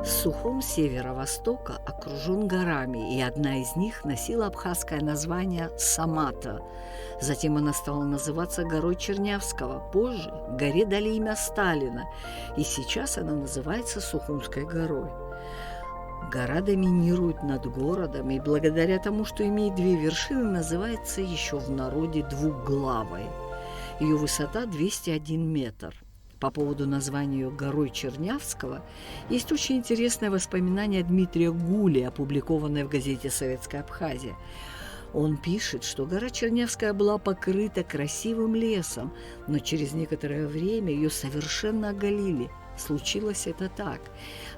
Сухум северо-востока окружен горами, и одна из них носила абхазское название Самата. Затем она стала называться горой Чернявского, позже горе дали имя Сталина, и сейчас она называется Сухумской горой. Гора доминирует над городом, и благодаря тому, что имеет две вершины, называется еще в народе двуглавой. Ее высота 201 метр. По поводу названия ее горой Чернявского есть очень интересное воспоминание Дмитрия Гули, опубликованное в газете «Советская Абхазия». Он пишет, что гора Чернявская была покрыта красивым лесом, но через некоторое время ее совершенно оголили. Случилось это так.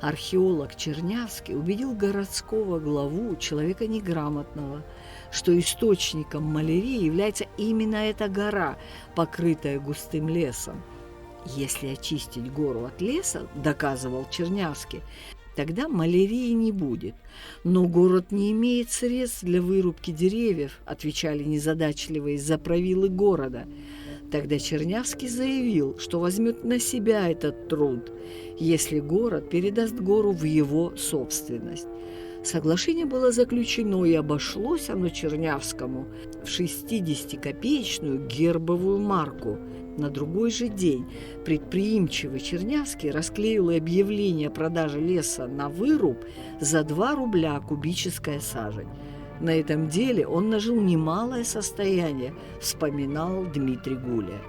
Археолог Чернявский убедил городского главу, человека неграмотного, что источником малярии является именно эта гора, покрытая густым лесом. Если очистить гору от леса, доказывал Чернявский, тогда малярии не будет. Но город не имеет средств для вырубки деревьев, отвечали незадачливые заправилы города. Тогда Чернявский заявил, что возьмет на себя этот труд, если город передаст гору в его собственность. Соглашение было заключено, и обошлось оно Чернявскому в 60-копеечную гербовую марку. На другой же день предприимчивый Чернявский расклеил объявление о продаже леса на выруб за 2 рубля кубическая сажень. На этом деле он нажил немалое состояние, вспоминал Дмитрий Гуля.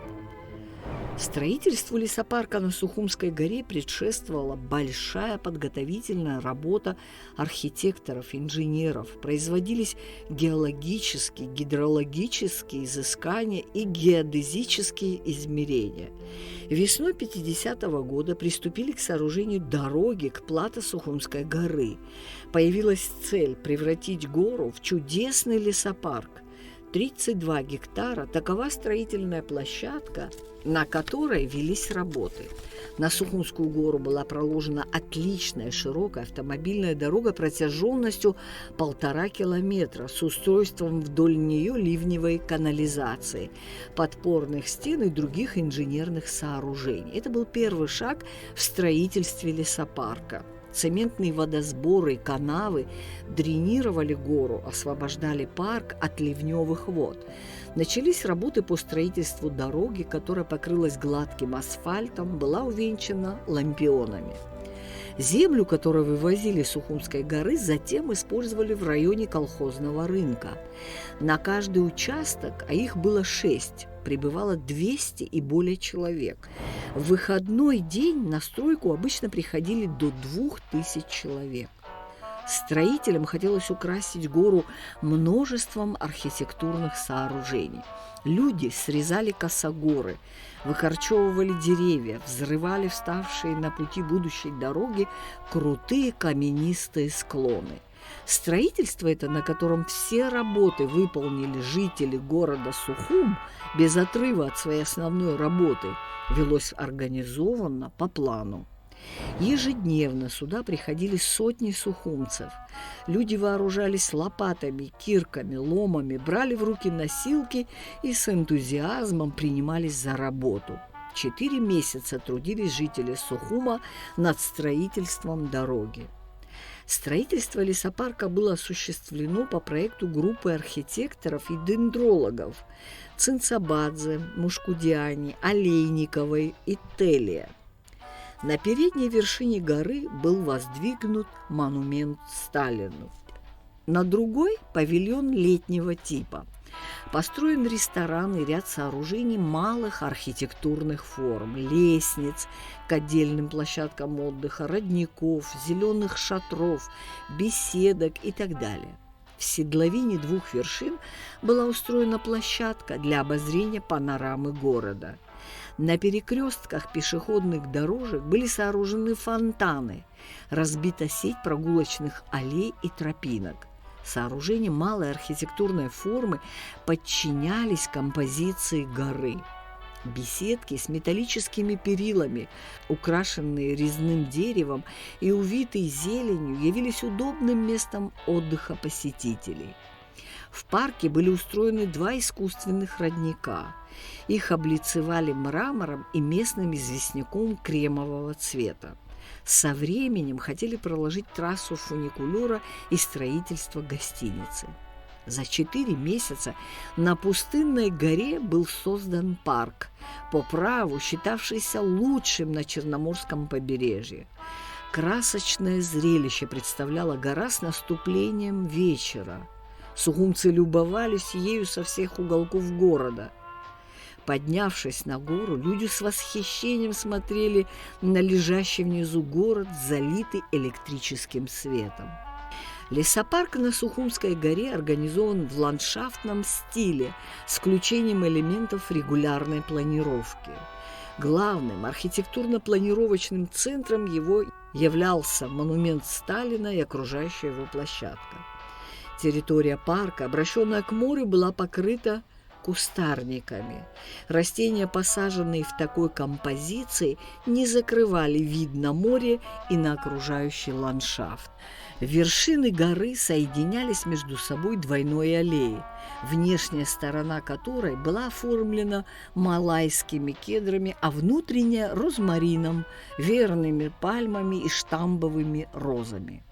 Строительству лесопарка на Сухумской горе предшествовала большая подготовительная работа архитекторов, инженеров. Производились геологические, гидрологические изыскания и геодезические измерения. Весной 50-го года приступили к сооружению дороги к плато Сухумской горы. Появилась цель превратить гору в чудесный лесопарк. 32 гектара – такова строительная площадка, на которой велись работы. На Сухумскую гору была проложена отличная широкая автомобильная дорога протяженностью 1,5 километра с устройством вдоль нее ливневой канализации, подпорных стен и других инженерных сооружений. Это был первый шаг в строительстве лесопарка. Цементные водосборы и канавы дренировали гору, освобождали парк от ливневых вод. Начались работы по строительству дороги, которая покрылась гладким асфальтом, была увенчана лампионами. Землю, которую вывозили с Сухумской горы, затем использовали в районе колхозного рынка. На каждый участок, а их было 6, прибывало 200 и более человек. В выходной день на стройку обычно приходили до 2000 человек. Строителям хотелось украсить гору множеством архитектурных сооружений. Люди срезали косогоры, выкорчевывали деревья, взрывали вставшие на пути будущей дороги крутые каменистые склоны. Строительство это, на котором все работы выполнили жители города Сухум без отрыва от своей основной работы, велось организованно по плану. Ежедневно сюда приходили сотни сухумцев. Люди вооружались лопатами, кирками, ломами, брали в руки носилки и с энтузиазмом принимались за работу. 4 месяца трудились жители Сухума над строительством дороги. Строительство лесопарка было осуществлено по проекту группы архитекторов и дендрологов Цинцабадзе, Мушкудиани, Олейниковой и Телия. На передней вершине горы был воздвигнут монумент Сталину. На другой – павильон летнего типа. Построен ресторан и ряд сооружений малых архитектурных форм, лестниц к отдельным площадкам отдыха, родников, зеленых шатров, беседок и так далее. В седловине 2 вершин была устроена площадка для обозрения панорамы города. На перекрестках пешеходных дорожек были сооружены фонтаны, разбита сеть прогулочных аллей и тропинок. Сооружения малой архитектурной формы подчинялись композиции горы. Беседки с металлическими перилами, украшенные резным деревом и увитые зеленью, явились удобным местом отдыха посетителей. В парке были устроены 2 искусственных родника. Их облицевали мрамором и местным известняком кремового цвета. Со временем хотели проложить трассу фуникулера и строительство гостиницы. За 4 месяца на пустынной горе был создан парк, по праву считавшийся лучшим на Черноморском побережье. Красочное зрелище представляла гора с наступлением вечера. Сухумцы любовались ею со всех уголков города. Поднявшись на гору, люди с восхищением смотрели на лежащий внизу город, залитый электрическим светом. Лесопарк на Сухумской горе организован в ландшафтном стиле с включением элементов регулярной планировки. Главным архитектурно-планировочным центром его являлся монумент Сталина и окружающая его площадка. Территория парка, обращенная к морю, была покрыта кустарниками. Растения, посаженные в такой композиции, не закрывали вид на море и на окружающий ландшафт. Вершины горы соединялись между собой двойной аллеей, внешняя сторона которой была оформлена малайскими кедрами, а внутренняя – розмарином, верными пальмами и штамбовыми розами.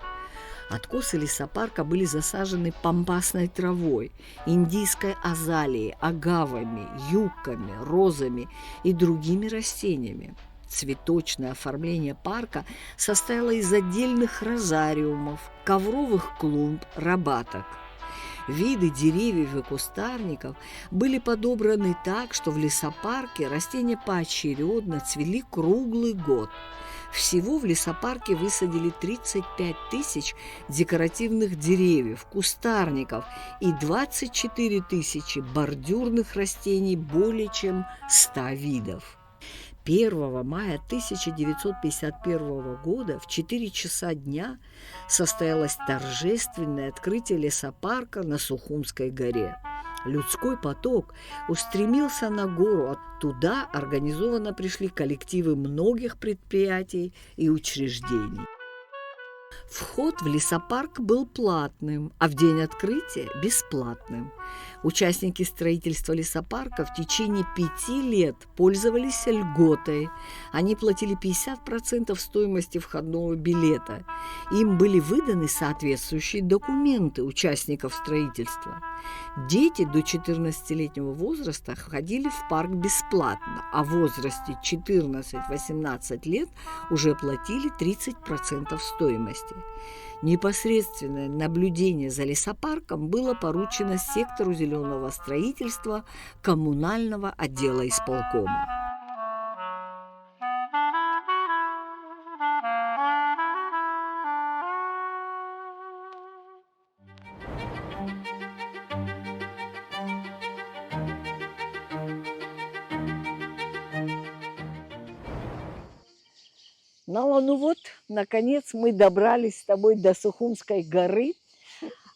Откосы лесопарка были засажены пампасной травой, индийской азалией, агавами, юкками, розами и другими растениями. Цветочное оформление парка состояло из отдельных розариумов, ковровых клумб, рабаток. Виды деревьев и кустарников были подобраны так, что в лесопарке растения поочередно цвели круглый год. Всего в лесопарке высадили 35 тысяч декоративных деревьев, кустарников и 24 тысячи бордюрных растений более чем 100 видов. 1 мая 1951 года в 4 часа дня состоялось торжественное открытие лесопарка на Сухумской горе. Людской поток устремился на гору, оттуда организованно пришли коллективы многих предприятий и учреждений. Вход в лесопарк был платным, а в день открытия – бесплатным. Участники строительства лесопарка в течение 5 лет пользовались льготой. Они платили 50% стоимости входного билета. Им были выданы соответствующие документы участников строительства. Дети до 14-летнего возраста ходили в парк бесплатно, а в возрасте 14-18 лет уже платили 30% стоимости. Непосредственное наблюдение за лесопарком было поручено сектору зеленого строительства коммунального отдела исполкома. Ну вот, наконец мы добрались с тобой до Сухумской горы.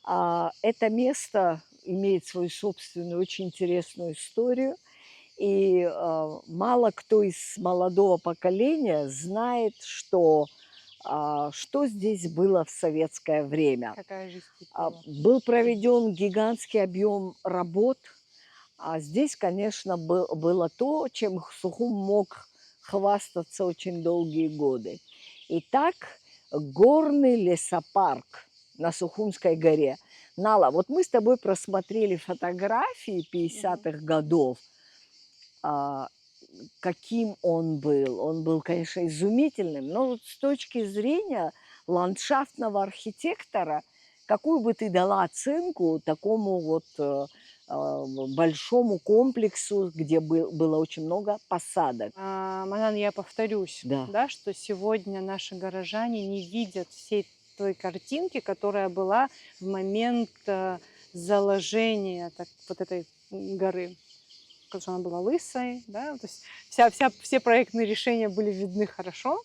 Это место имеет свою собственную очень интересную историю. И мало кто из молодого поколения знает, что здесь было в советское время. Какая жизнь кипела. Был проведен гигантский объем работ. А здесь, конечно, было то, чем Сухум мог хвастаться очень долгие годы. Итак, горный лесопарк на Сухумской горе. Нала, вот мы с тобой просмотрели фотографии 50-х годов. Каким он был? Он был, конечно, изумительным, но вот с точки зрения ландшафтного архитектора, какую бы ты дала оценку такому вот большому комплексу, где было очень много посадок? Манан, я повторюсь, Да. что сегодня наши горожане не видят всей той картинки, которая была в момент заложения вот этой горы. Потому что она была лысой, да? То есть все проектные решения были видны хорошо.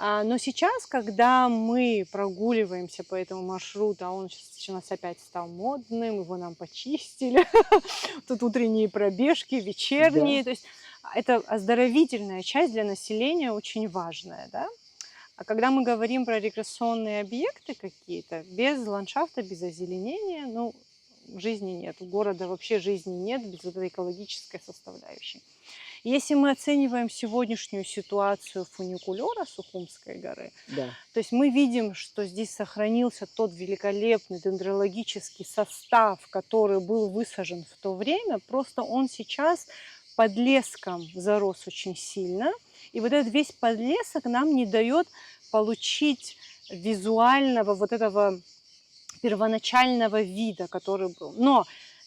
Но сейчас, когда мы прогуливаемся по этому маршруту, а он сейчас у нас опять стал модным, его нам почистили, тут утренние пробежки, вечерние, то есть это оздоровительная часть для населения очень важная, да? А когда мы говорим про рекреационные объекты какие-то, без ландшафта, без озеленения, жизни нет, у города вообще жизни нет без вот этой экологической составляющей. Если мы оцениваем сегодняшнюю ситуацию фуникулера Сухумской горы, Да. то есть мы видим, что здесь сохранился тот великолепный дендрологический состав, который был высажен в то время, просто он сейчас подлеском зарос очень сильно, и вот этот весь подлесок нам не дает получить визуального вот этого первоначального вида, который был. Но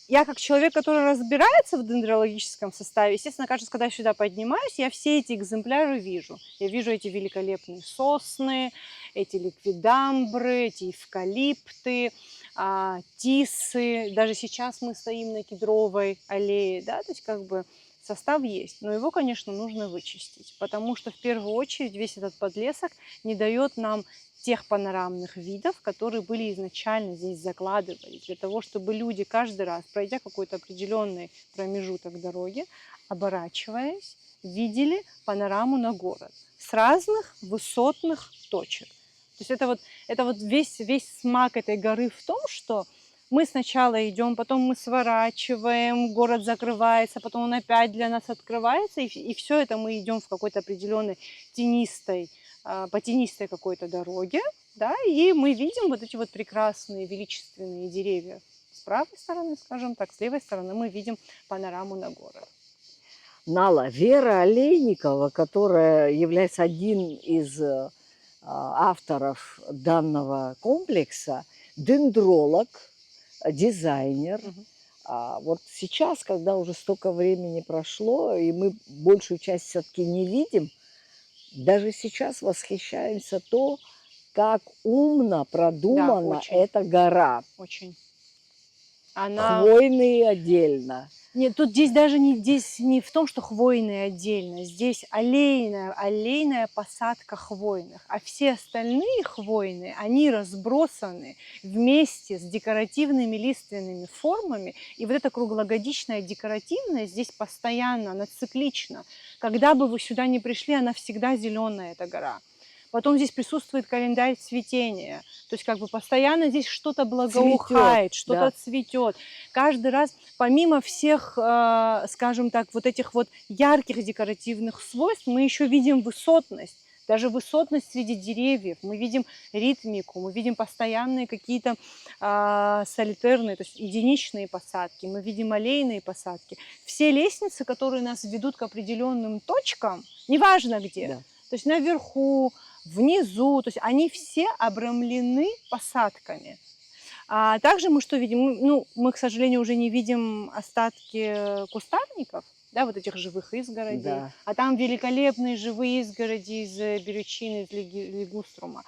я как человек, который разбирается в дендрологическом составе, естественно, кажется, когда я сюда поднимаюсь, я все эти экземпляры вижу. Я вижу эти великолепные сосны, эти ликвидамбры, эти эвкалипты, тисы. Даже сейчас мы стоим на Кедровой аллее, да, то есть как бы состав есть, но его, конечно, нужно вычистить, потому что в первую очередь весь этот подлесок не дает нам тех панорамных видов, которые были изначально здесь закладывались, для того, чтобы люди каждый раз, пройдя какой-то определенный промежуток дороги, оборачиваясь, видели панораму на город с разных высотных точек. То есть это вот весь смак этой горы в том, что мы сначала идем, потом мы сворачиваем, город закрывается, потом он опять для нас открывается, и все это мы идем в какой-то определенной по тенистой какой-то дороге, да, и мы видим вот эти вот прекрасные величественные деревья с правой стороны, скажем так, с левой стороны мы видим панораму на город. Нала, Вера Олейникова, которая является одним из авторов данного комплекса, дендролог, дизайнер. Вот сейчас, когда уже столько времени прошло, и мы большую часть все-таки не видим, даже сейчас восхищаемся то, как умно продумана эта гора. Очень. Хвойные отдельно. Нет, тут здесь даже не в том, что хвойные отдельно, здесь аллейная посадка хвойных, а все остальные хвойные, они разбросаны вместе с декоративными лиственными формами, и вот эта круглогодичная декоративность здесь постоянно, она циклична. Когда бы вы сюда не пришли, она всегда зеленая, эта гора. Потом здесь присутствует календарь цветения. То есть как бы постоянно здесь что-то благоухает, что-то цветет. Каждый раз, помимо всех, скажем так, вот этих вот ярких декоративных свойств, мы еще видим высотность. Даже высотность среди деревьев. Мы видим ритмику, мы видим постоянные какие-то солитерные, то есть единичные посадки. Мы видим аллейные посадки. Все лестницы, которые нас ведут к определенным точкам, неважно где, то есть наверху, внизу, то есть они все обрамлены посадками. А также мы что видим? Ну, мы, к сожалению, уже не видим остатки кустарников, да, вот этих живых изгородей. Да. А там великолепные живые изгороди из берючины, из лигуструма.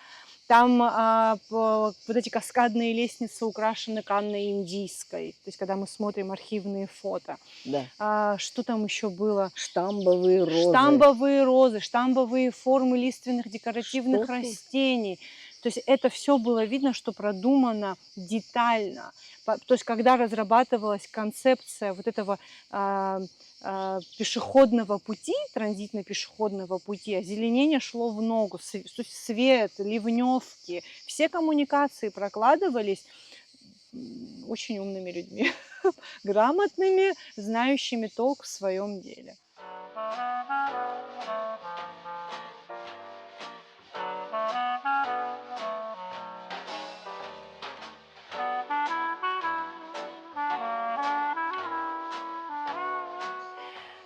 Там вот эти каскадные лестницы украшены канной индийской. То есть, когда мы смотрим архивные фото. Да. Что там еще было? Штамбовые розы. Штамбовые розы, штамбовые формы лиственных декоративных растений. То есть это все было видно, что продумано детально. То есть когда разрабатывалась концепция вот этого пешеходного пути, транзитно-пешеходного пути, озеленение шло в ногу, свет, ливневки, все коммуникации прокладывались очень умными людьми, грамотными, знающими толк в своем деле.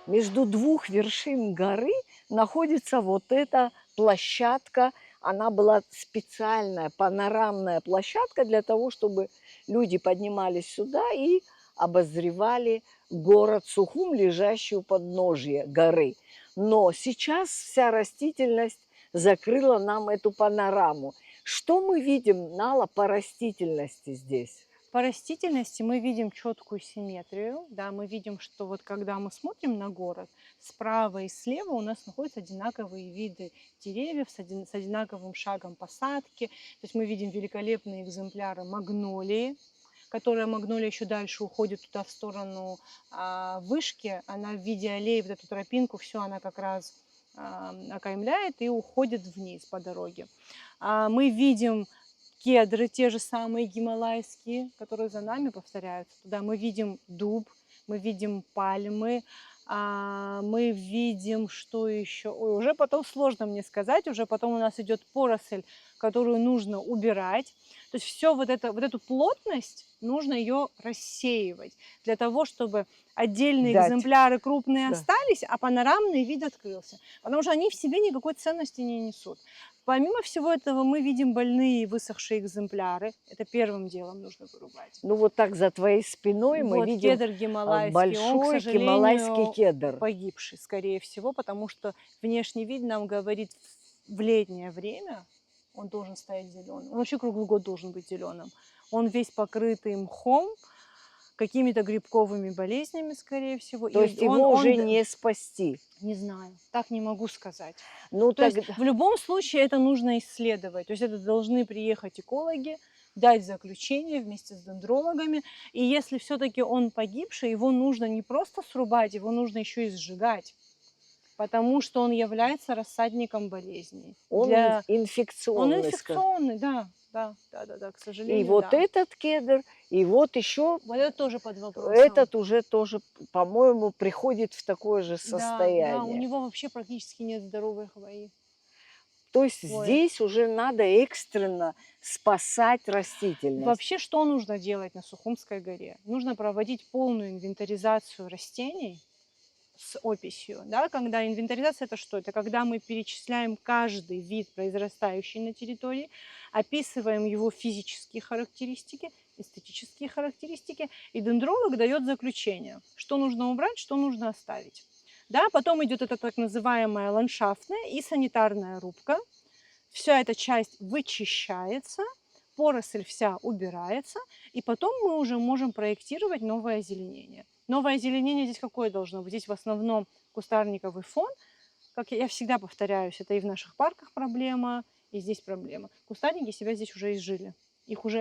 Между двух вершин горы находится вот эта площадка. Она была специальная панорамная площадка для того, чтобы люди поднимались сюда и обозревали город Сухум, лежащий у подножия горы. Но сейчас вся растительность закрыла нам эту панораму. Что мы видим, Нала, по растительности здесь? По растительности мы видим четкую симметрию, да, мы видим, что вот когда мы смотрим на город, справа и слева у нас находятся одинаковые виды деревьев с одинаковым шагом посадки, то есть мы видим великолепные экземпляры магнолии, которая магнолия еще дальше уходит туда в сторону вышки, она в виде аллеи, вот эту тропинку, все она как раз окаймляет и уходит вниз по дороге. Мы видим кедры, те же самые гималайские, которые за нами повторяются. Туда мы видим дуб, мы видим пальмы, Мы видим, что еще. Ой, уже потом сложно мне сказать, уже потом у нас идет поросль, которую нужно убирать. То есть все вот эту плотность нужно ее рассеивать для того, чтобы отдельные Дать. экземпляры крупные Да. остались, а панорамный вид открылся. Потому что они в себе никакой ценности не несут. Помимо всего этого мы видим больные и высохшие экземпляры. Это первым делом нужно вырубать. Ну вот так за твоей спиной мы Вот видим кедр гималайский, он, к большой гималайский сожалению, кедр. погибший, скорее всего, потому что внешний вид нам говорит, в летнее время он должен стоять зеленым. Он вообще круглый год должен быть зеленым. Он весь покрытый мхом, какими-то грибковыми болезнями, скорее всего. То есть его уже не спасти. Не знаю, так не могу сказать. Ну, То есть в любом случае это нужно исследовать. То есть это должны приехать экологи, дать заключение вместе с дендрологами. И если все-таки он погибший, его нужно не просто срубать, его нужно еще и сжигать. Потому что он является рассадником болезней. Он инфекционный. Он инфекционный, да, к сожалению. И вот этот кедр, и вот еще. Вот это тоже под вопросом. Этот уже тоже, по-моему, приходит в такое же состояние. Да, у него вообще практически нет здоровой хвои. То есть здесь уже надо экстренно спасать растительность. Вообще, что нужно делать на Сухумской горе? Нужно проводить полную инвентаризацию растений с описью. Да? Когда инвентаризация – это что? Это когда мы перечисляем каждый вид, произрастающий на территории, описываем его физические характеристики, эстетические характеристики, и дендролог дает заключение, что нужно убрать, что нужно оставить. Да? Потом идет эта так называемая ландшафтная и санитарная рубка. Вся эта часть вычищается, поросль вся убирается, и потом мы уже можем проектировать новое озеленение. Новое озеленение здесь какое должно быть? Здесь в основном кустарниковый фон. Как я всегда повторяюсь, это и в наших парках проблема, и здесь проблема. Кустарники себя здесь уже изжили.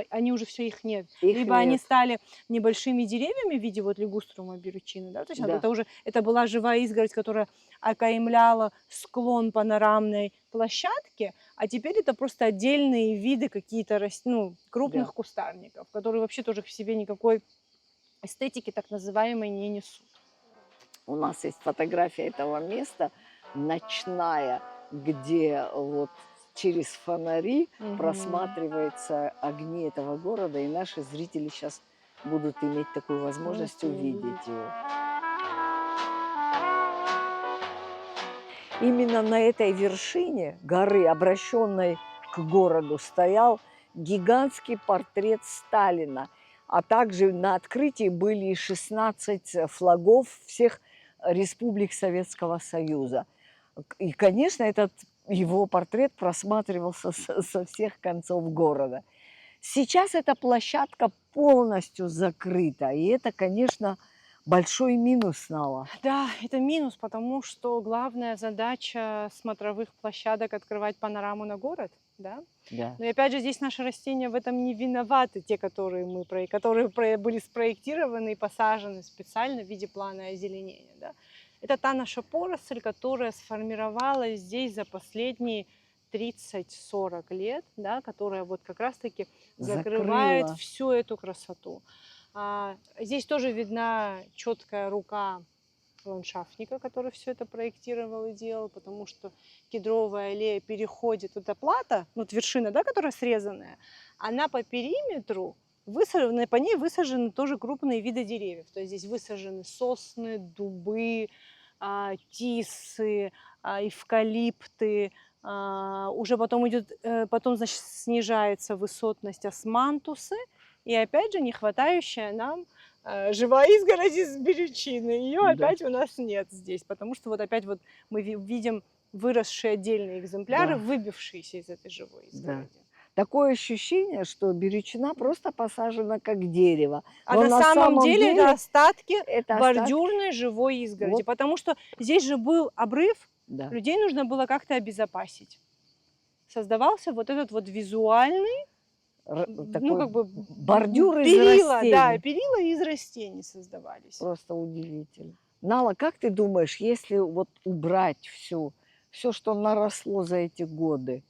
Они уже все, их нет. Либо они стали небольшими деревьями в виде вот лигуструма беручины, да? То есть это была живая изгородь, которая окаймляла склон панорамной площадки, а теперь это просто отдельные виды какие-то крупных кустарников, которые вообще тоже в себе никакой эстетики так называемой не несут. У нас есть фотография этого места, ночная, где вот через фонари просматриваются огни этого города, и наши зрители сейчас будут иметь такую возможность увидеть его. Именно на этой вершине горы, обращенной к городу, стоял гигантский портрет Сталина, а также на открытии были 16 флагов всех республик Советского Союза. И, конечно, этот его портрет просматривался со всех концов города. Сейчас эта площадка полностью закрыта, и это, конечно, большой минус, Нала. Да, это минус, потому что главная задача смотровых площадок – открывать панораму на город, да? Да. Но и опять же, здесь наши растения в этом не виноваты, те, которые были спроектированы и посажены специально в виде плана озеленения, да? Это та наша поросль, которая сформировалась здесь за последние 30-40 лет, да, которая вот как раз-таки закрывает всю эту красоту. Здесь тоже видна четкая рука ландшафтника, который все это проектировал и делал, потому что кедровая аллея переходит, эта плата, вот вершина, да, которая срезанная, она по периметру по ней высажены тоже крупные виды деревьев. То есть здесь высажены сосны, дубы, тисы, эвкалипты. Уже потом, значит, снижается высотность османтусы. И опять же, не хватающая нам живая изгородь из берючины. Ее опять у нас нет здесь, потому что вот опять вот мы видим выросшие отдельные экземпляры, выбившиеся из этой живой изгороди. Да. Такое ощущение, что берючина просто посажена как дерево. А на самом деле это остатки бордюрной живой изгороди. Вот. Потому что здесь же был обрыв, людей нужно было как-то обезопасить. Создавался вот этот вот визуальный бордюр из растений. Да, перила из растений создавались. Просто удивительно. Нала, как ты думаешь, если вот убрать все, что наросло за эти годы,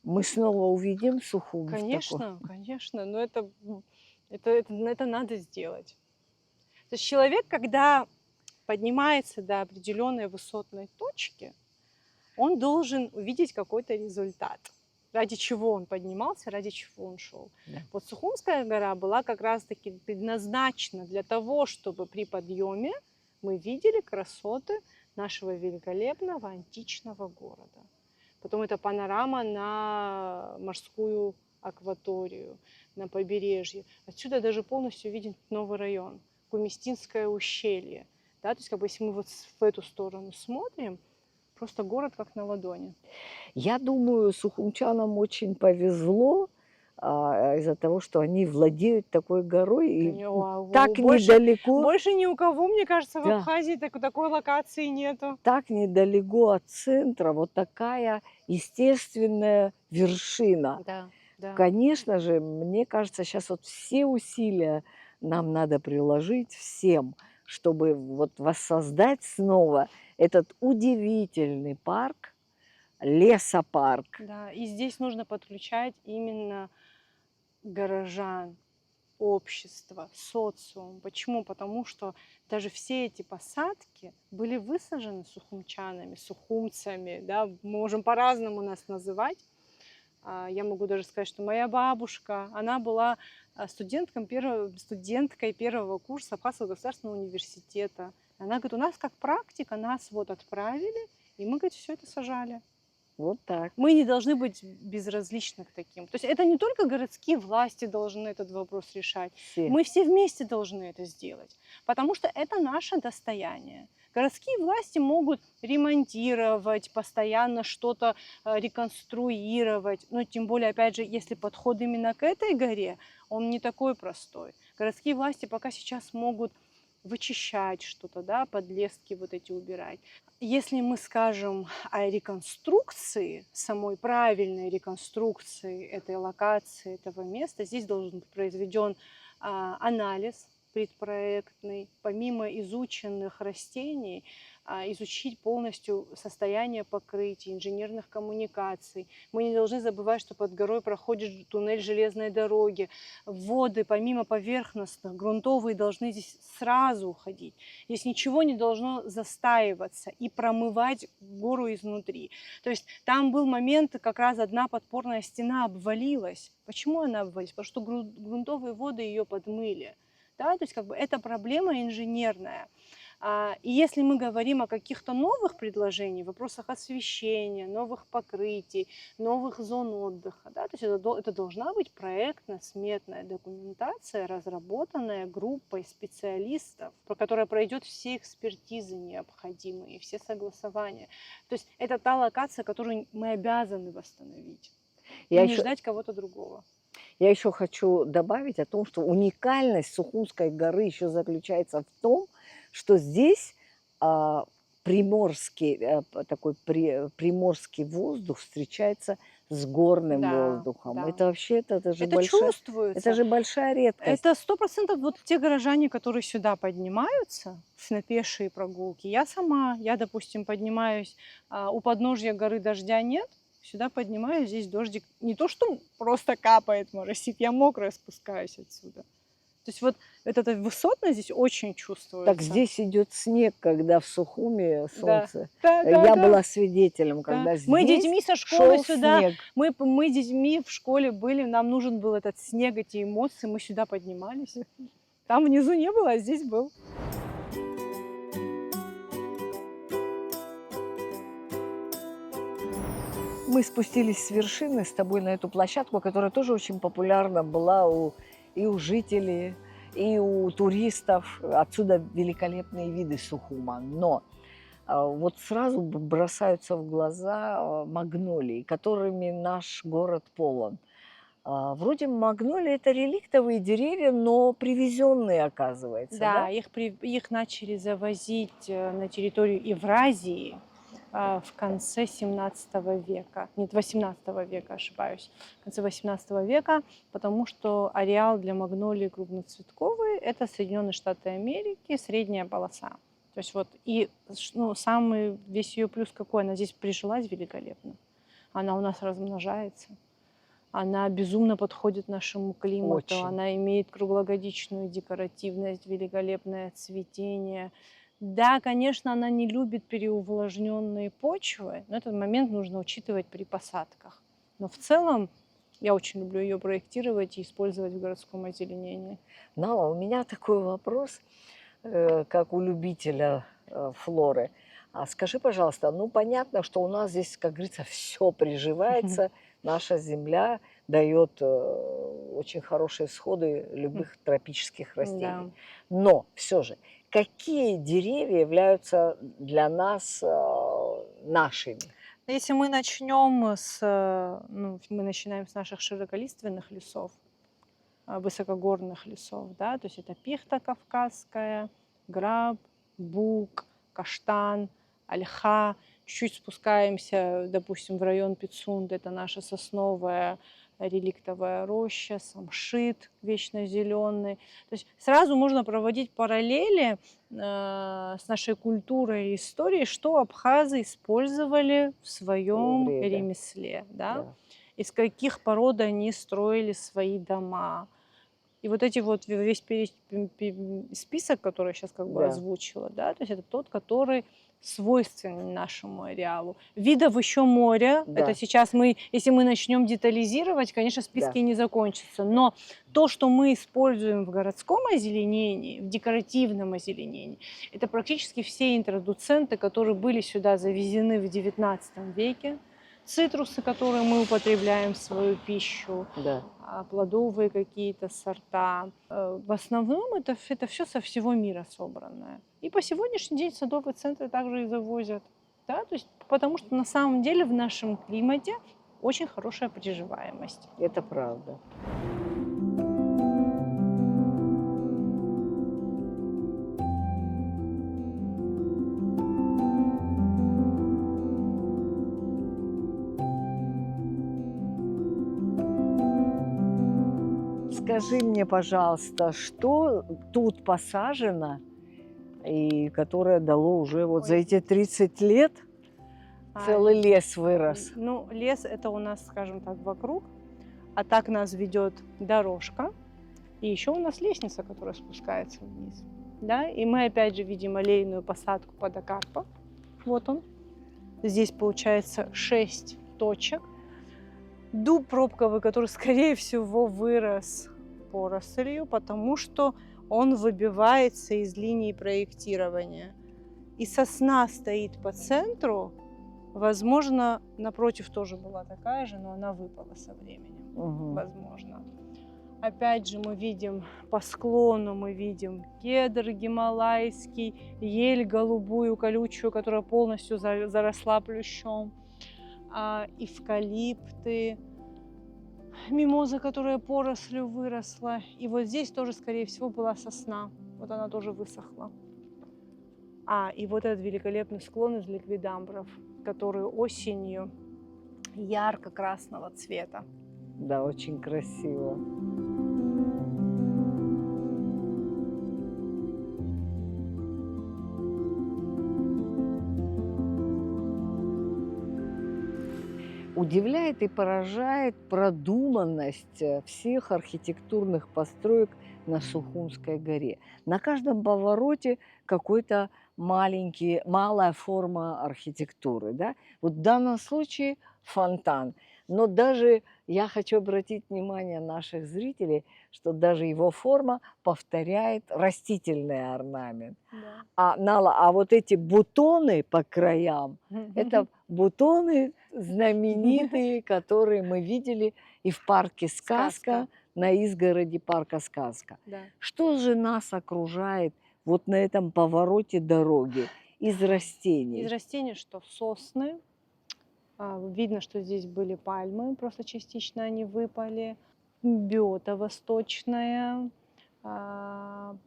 мы снова увидим Сухум? Конечно, конечно, но это надо сделать. То есть человек, когда поднимается до определенной высотной точки, он должен увидеть какой-то результат. Ради чего он поднимался, ради чего он шел. Да. Вот Сухумская гора была как раз-таки предназначена для того, чтобы при подъеме мы видели красоты нашего великолепного античного города. Потом это панорама на морскую акваторию, на побережье. Отсюда даже полностью виден новый район, Кумистинское ущелье. Да, то есть как бы если мы вот в эту сторону смотрим, просто город как на ладони. Я думаю, сухумчанам очень повезло из-за того, что они владеют такой горой и так недалеко, Больше ни у кого, мне кажется, в да, Абхазии такой локации нету. так недалеко от центра вот такая естественная вершина. Да, да. Конечно же, мне кажется, сейчас вот все усилия нам надо приложить всем, чтобы вот воссоздать снова этот удивительный парк, лесопарк. Да, и здесь нужно подключать именно горожан, общество, социум. Почему? Потому что даже все эти посадки были высажены сухумчанами, сухумцами, да, мы можем по-разному нас называть. Я могу даже сказать, что моя бабушка, она была студенткой первого курса Абхазского государственного университета. Она говорит, у нас как практика, нас вот отправили, и мы, говорит, все это сажали. Вот так. Мы не должны быть безразличны к таким. То есть это не только городские власти должны этот вопрос решать. Все. Мы все вместе должны это сделать, потому что это наше достояние. Городские власти могут ремонтировать, постоянно что-то реконструировать. Но тем более, опять же, если подход именно к этой горе, он не такой простой. Городские власти пока сейчас могут вычищать что-то, да, подлески вот эти убирать. Если мы скажем о реконструкции, самой правильной реконструкции этой локации, этого места, здесь должен быть произведен анализ предпроектный, помимо изученных растений, изучить полностью состояние покрытий, инженерных коммуникаций. Мы не должны забывать, что под горой проходит туннель железной дороги. Воды, помимо поверхностных, грунтовые, должны здесь сразу уходить. Здесь ничего не должно застаиваться и промывать гору изнутри. То есть там был момент, как раз одна подпорная стена обвалилась. Почему она обвалилась? Потому что грунтовые воды ее подмыли. Да? То есть как бы это проблема инженерная. И если мы говорим о каких-то новых предложениях, вопросах освещения, новых покрытий, новых зон отдыха, да, то есть это должна быть проектно-сметная документация, разработанная группой специалистов, которая пройдет все экспертизы необходимые, все согласования. То есть это та локация, которую мы обязаны восстановить, и не ждать кого-то другого. Я еще хочу добавить о том, что уникальность Сухумской горы еще заключается в том, что здесь приморский воздух встречается с горным воздухом. Да. Это вообще это чувствуется. Это же большая редкость. Это 100% вот те горожане, которые сюда поднимаются на пешие прогулки. Я, допустим, поднимаюсь, у подножья горы дождя нет, сюда поднимаюсь, здесь дождик не то, что просто капает, моросит, я мокрая спускаюсь отсюда. То есть вот эта высотность здесь очень чувствуется. Так здесь идет снег, когда в Сухуми солнце. Да. Я была свидетелем, когда здесь мы детьми со школы сюда, снег. мы детьми в школе были, нам нужен был этот снег, эти эмоции, мы сюда поднимались. Там внизу не было, а здесь был. Мы спустились с вершины с тобой на эту площадку, которая тоже очень популярна была и у жителей, и у туристов. Отсюда великолепные виды Сухума. Но вот сразу бросаются в глаза магнолии, которыми наш город полон. Вроде магнолии – это реликтовые деревья, но привезенные, оказывается. Да, их начали завозить на территорию Евразии в конце 17 века, нет, 18 века, ошибаюсь, в конце 18 века, потому что ареал для магнолии крупноцветковой – это Соединенные Штаты Америки, средняя полоса. То есть вот, и самый весь ее плюс какой, она здесь прижилась великолепно, она у нас размножается. Она безумно подходит нашему климату, Очень. она имеет круглогодичную декоративность, великолепное цветение. Да, конечно, она не любит переувлажненные почвы, но этот момент нужно учитывать при посадках. Но в целом я очень люблю ее проектировать и использовать в городском озеленении. Но у меня такой вопрос, как у любителя флоры. А скажи, пожалуйста, ну понятно, что у нас здесь, как говорится, все приживается, наша земля дает очень хорошие всходы любых тропических растений. Да. Но все же, какие деревья являются для нас нашими? Если мы начнем мы начинаем с наших широколиственных лесов, высокогорных лесов, да, то есть это пихта кавказская, граб, бук, каштан, ольха. Чуть-чуть спускаемся, допустим, в район Пицунды, это наша сосновая реликтовая роща, самшит вечно зеленый. То есть сразу можно проводить параллели с нашей культурой и историей, что абхазы использовали в своем Время, ремесле, да? да. Из каких пород они строили свои дома. И вот эти вот весь список, который я сейчас как бы Да. озвучила, да, то есть это тот, который свойственен нашему ареалу. Видов еще море. Да. Это сейчас если мы начнем детализировать, конечно, списки Да. не закончатся. Но то, что мы используем в городском озеленении, в декоративном озеленении, это практически все интродуценты, которые были сюда завезены в XIX веке. Цитрусы, которые мы употребляем в свою пищу, Да. плодовые какие-то сорта. В основном это все со всего мира собранное. И по сегодняшний день садовые центры также и завозят. Да? То есть, потому что на самом деле в нашем климате очень хорошая приживаемость. Это правда. Скажи мне, пожалуйста, что тут посажено и которое дало уже вот за эти 30 лет целый лес вырос? Ну, лес это у нас, скажем так, вокруг, а так нас ведет дорожка, и еще у нас лестница, которая спускается вниз. Да? И мы опять же видим аллейную посадку подокарпа. Вот он. Здесь получается 6 точек. Дуб пробковый, который, скорее всего, вырос порослью, потому что он выбивается из линии проектирования. И сосна стоит по центру. Возможно, напротив тоже была такая же, но она выпала со временем. Угу. Возможно. Опять же, мы видим по склону, мы видим кедр гималайский, ель голубую, колючую, которая полностью заросла плющом, эвкалипты, мимоза, которая порослью выросла. И вот здесь тоже, скорее всего, была сосна. Вот она тоже высохла. И вот этот великолепный склон из ликвидамбров, который осенью ярко-красного цвета. Да, очень красиво. Удивляет и поражает продуманность всех архитектурных построек на Сухумской горе. На каждом повороте какой-то малая форма архитектуры. Да? Вот в данном случае фонтан. Но даже я хочу обратить внимание наших зрителей, что даже его форма повторяет растительный орнамент. Да. А вот эти бутоны по краям, это бутоны знаменитые, которые мы видели и в парке «Сказка», на изгороди парка «Сказка». Да. Что же нас окружает вот на этом повороте дороги из растений? Из растений что? Сосны. Видно, что здесь были пальмы, просто частично они выпали. Бета восточная,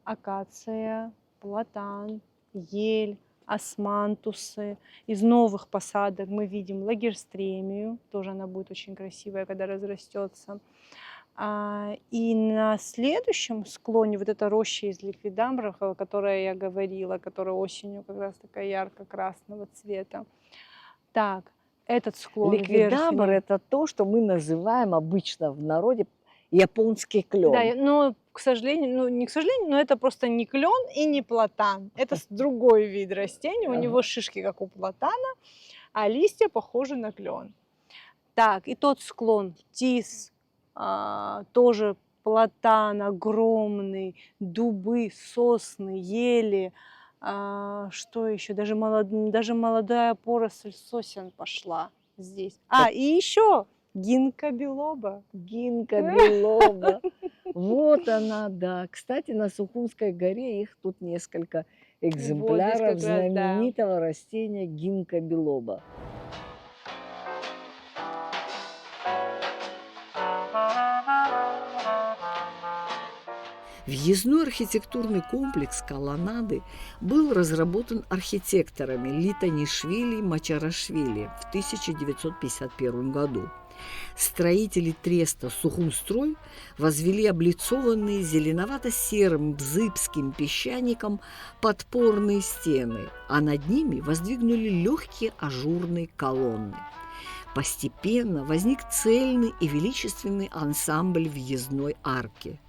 акация, платан, ель, османтусы. Из новых посадок мы видим лагерстремию, тоже она будет очень красивая, когда разрастется. И на следующем склоне вот эта роща из ликвидамбров, о которой я говорила, которая осенью как раз такая ярко-красного цвета. Так, этот склон Ликвидамбр – верхний. это то, что мы называем обычно в народе японский клен. Да, но к сожалению, ну, не к сожалению, но это просто не клен и не платан. Это другой вид растения. У него шишки, как у платана, а листья похожи на клен. Так, и тот склон, тис, тоже платан огромный, дубы, сосны, ели. Что еще? Даже молодая поросль сосен пошла здесь. И еще гинка белоба. Гинка белоба. Вот она, да. Кстати, на Сухумской горе их тут несколько экземпляров как раз, да. знаменитого растения гинка белоба. Въездной архитектурный комплекс колоннады был разработан архитекторами Литанишвили и Мачарашвили в 1951 году. Строители треста «Сухумстрой» возвели облицованные зеленовато-серым бзыбским песчаником подпорные стены, а над ними воздвигнули легкие ажурные колонны. Постепенно возник цельный и величественный ансамбль въездной арки.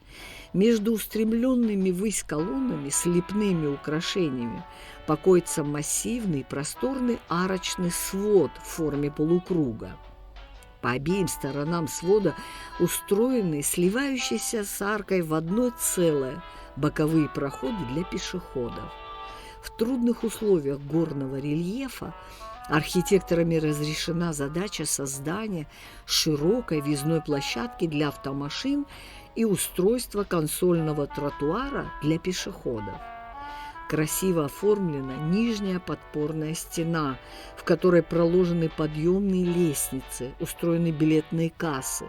Между устремленными ввысь колоннами с лепными украшениями покоится массивный просторный арочный свод в форме полукруга. По обеим сторонам свода устроены сливающиеся с аркой в одно целое боковые проходы для пешеходов. В трудных условиях горного рельефа архитекторами разрешена задача создания широкой въездной площадки для автомашин и устройства консольного тротуара для пешеходов. Красиво оформлена нижняя подпорная стена, в которой проложены подъемные лестницы, устроены билетные кассы.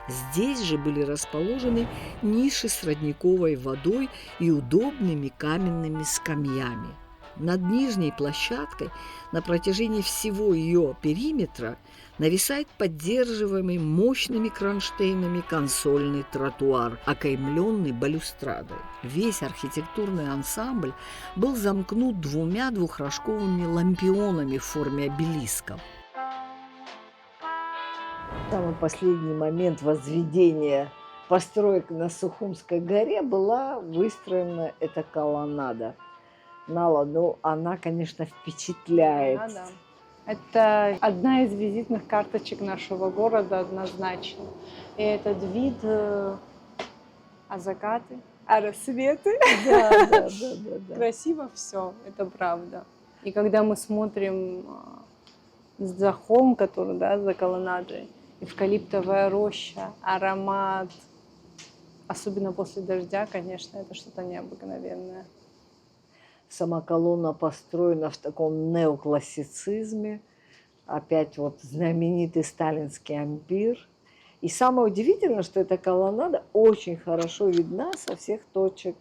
Здесь же были расположены ниши с родниковой водой и удобными каменными скамьями. Над нижней площадкой на протяжении всего ее периметра нависает поддерживаемый мощными кронштейнами консольный тротуар, окаймленный балюстрадой. Весь архитектурный ансамбль был замкнут двумя двухрожковыми лампионами в форме обелисков. В самый последний момент возведения построек на Сухумской горе была выстроена эта колоннада. Нала, ну, она, конечно, впечатляет. Да. Это одна из визитных карточек нашего города однозначно. И этот вид, закаты, рассветы. Да. Красиво все, это правда. И когда мы смотрим за холм, который, за колоннадой, эвкалиптовая роща, аромат, особенно после дождя, конечно, это что-то необыкновенное. Сама колонна построена в таком неоклассицизме. Опять вот знаменитый сталинский ампир. И самое удивительное, что эта колоннада очень хорошо видна со всех точек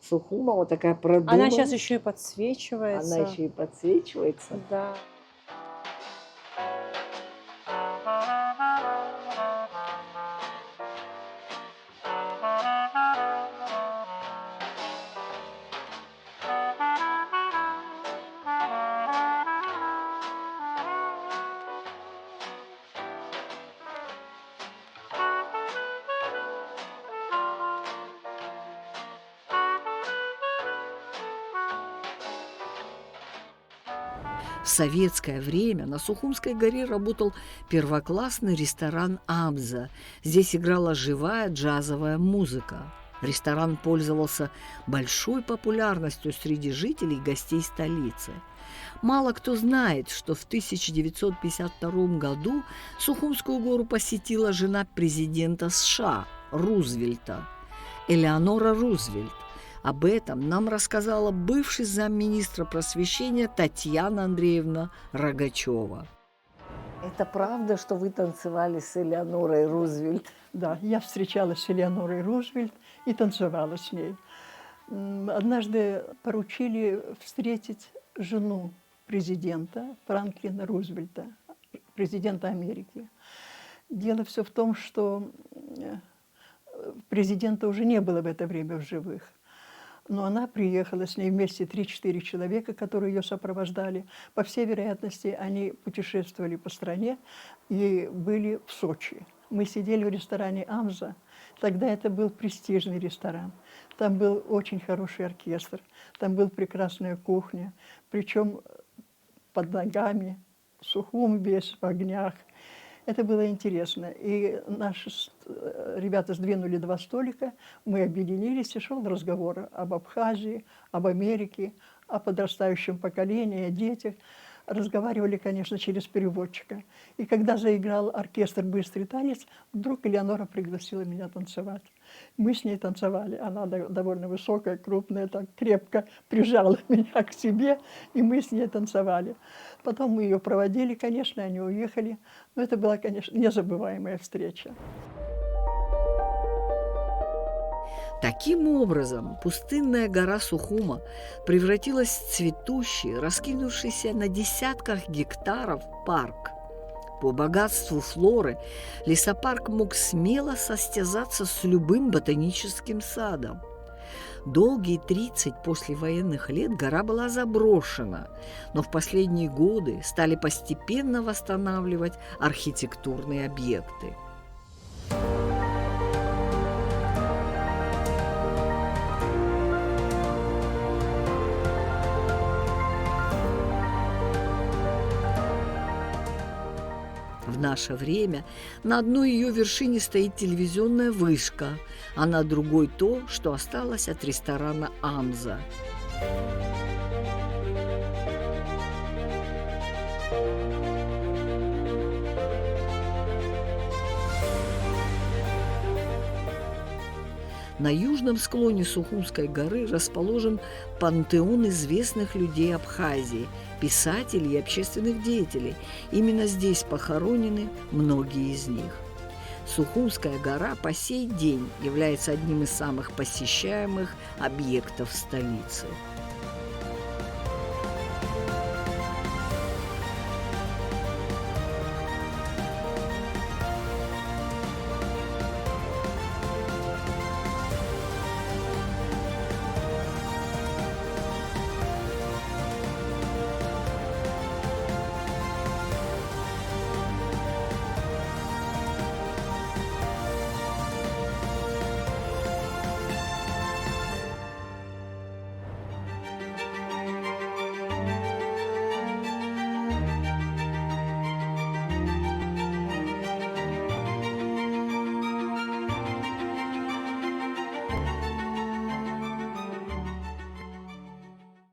Сухума. Вот такая продуманная. Она сейчас еще и подсвечивается. Она еще и подсвечивается. Да. В советское время на Сухумской горе работал первоклассный ресторан «Абза». Здесь играла живая джазовая музыка. Ресторан пользовался большой популярностью среди жителей и гостей столицы. Мало кто знает, что в 1952 году Сухумскую гору посетила жена президента США Рузвельта, Элеонора Рузвельт. Об этом нам рассказала бывший замминистра просвещения Татьяна Андреевна Рогачева. Это правда, что вы танцевали с Элеонорой Рузвельт? Да, я встречалась с Элеонорой Рузвельт и танцевала с ней. Однажды поручили встретить жену президента Франклина Рузвельта, президента Америки. Дело все в том, что президента уже не было в это время в живых. Но она приехала, с ней вместе 3-4 человека, которые ее сопровождали. По всей вероятности, они путешествовали по стране и были в Сочи. Мы сидели в ресторане «Амза», Тогда это был престижный ресторан. Там был очень хороший оркестр, там была прекрасная кухня, причем под ногами, в сухом весь, в огнях. Это было интересно. И наши ребята сдвинули 2 столика, мы объединились, и шел разговор об Абхазии, об Америке, о подрастающем поколении, о детях. Разговаривали, конечно, через переводчика. И когда заиграл оркестр «Быстрый танец», вдруг Элеонора пригласила меня танцевать. Мы с ней танцевали. Она довольно высокая, крупная, так крепко прижала меня к себе, и мы с ней танцевали. Потом мы ее проводили, конечно, они уехали. Но это была, конечно, незабываемая встреча. Таким образом, пустынная гора Сухума превратилась в цветущий, раскинувшийся на десятках гектаров парк. По богатству флоры лесопарк мог смело состязаться с любым ботаническим садом. Долгие 30 послевоенных лет гора была заброшена, но в последние годы стали постепенно восстанавливать архитектурные объекты. В наше время на одной ее вершине стоит телевизионная вышка, а на другой то, что осталось от ресторана «Амза». На южном склоне Сухумской горы расположен пантеон известных людей Абхазии, писателей и общественных деятелей. Именно здесь похоронены многие из них. Сухумская гора по сей день является одним из самых посещаемых объектов столицы.